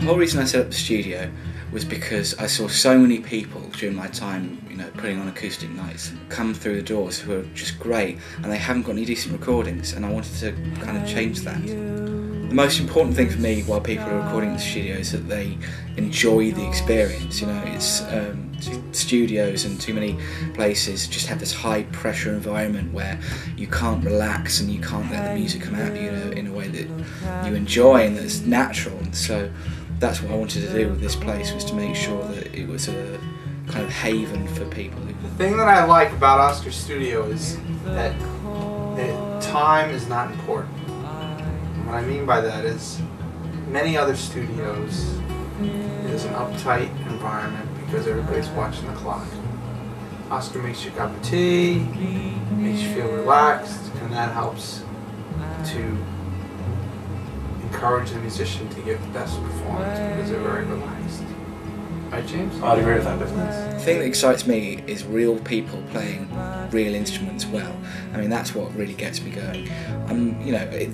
whole reason I set up the studio was because I saw so many people during my time, putting on acoustic nights, come through the doors who are just great, and they haven't got any decent recordings, and I wanted to kind of change that. The most important thing for me while people are recording in the studio is that they enjoy the experience. It's studios and too many places just have this high pressure environment where you can't relax and you can't let the music come out of you in a way that you enjoy and that's natural. And so that's what I wanted to do with this place, was to make sure that it was a kind of haven for people. The thing that I like about Oscar Studio is that time is not important. What I mean by that is, many other studios, it is an uptight environment because everybody's watching the clock. Oscar makes you a cup of tea, makes you feel relaxed, and that helps to encourage the musician to give the best performance because they're very relaxed. Right, James? I'd agree with that, definitely. The thing that excites me is real people playing real instruments well. I mean, that's what really gets me going.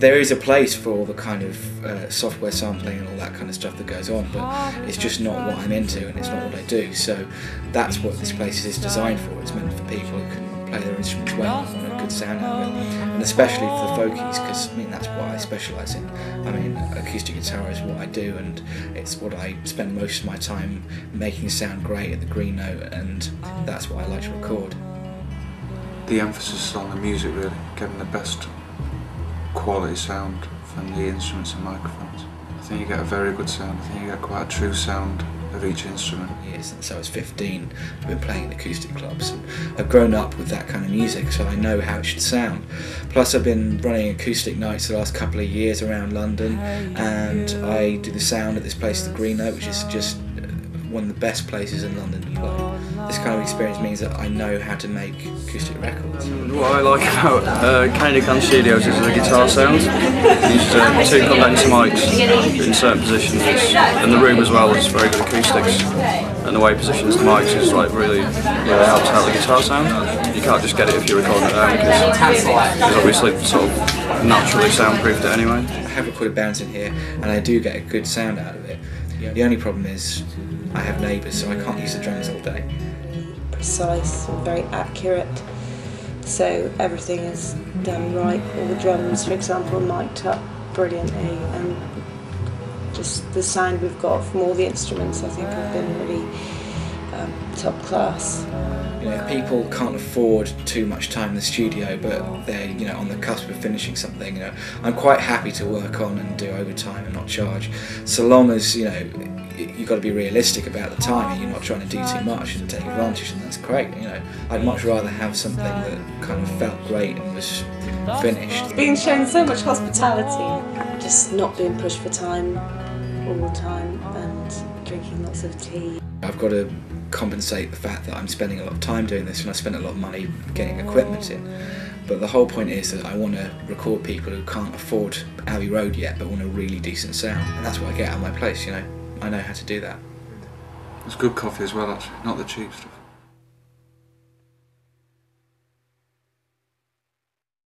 There is a place for all the kind of software sampling and all that kind of stuff that goes on, but it's just not what I'm into and it's not what I do. So that's what this place is designed for. It's meant for people who can play their instruments well and want a good sound out of it, and especially for the folkies, because that's what I specialise in. Acoustic guitar is what I do, and it's what I spend most of my time making sound great at the green note, and that's what I like to record. The emphasis is on the music, really, getting the best quality sound from the instruments and microphones. I think you get a very good sound. I think you get quite a true sound of each instrument. Years since I was 15, I've been playing in acoustic clubs, and I've grown up with that kind of music, so I know how it should sound. Plus I've been running acoustic nights the last couple of years around London, and I do the sound at this place, the Green Note, which is just one of the best places in London to play. This kind of experience means that I know how to make acoustic records. What I like about Cainer Studios is the guitar sound. You use two condenser mics in certain positions, and the room as well is very good acoustics. And the way it positions the mics is really helps out the guitar sound. You can't just get it if you're recording at home because obviously sort of naturally soundproofed it anyway. I have recorded bands in here and I do get a good sound out of it. The only problem is I have neighbours, so I can't use the drums all day. Precise and very accurate, so everything is done right. All the drums, for example, mic'd up brilliantly, and just the sound we've got from all the instruments I think have been really top class. If people can't afford too much time in the studio, but they're on the cusp of finishing something, I'm quite happy to work on and do overtime and not charge, so long as you've got to be realistic about the time and you're not trying to do too much and take advantage, and that's great. I'd much rather have something that kind of felt great and was finished. Being shown so much hospitality, just not being pushed for time all the time and drinking lots of tea. I've got to compensate the fact that I'm spending a lot of time doing this, and I spend a lot of money getting equipment in. But the whole point is that I want to record people who can't afford Abbey Road yet but want a really decent sound, and that's what I get out of my place. I know how to do that. It's good coffee as well, actually, not the cheap stuff.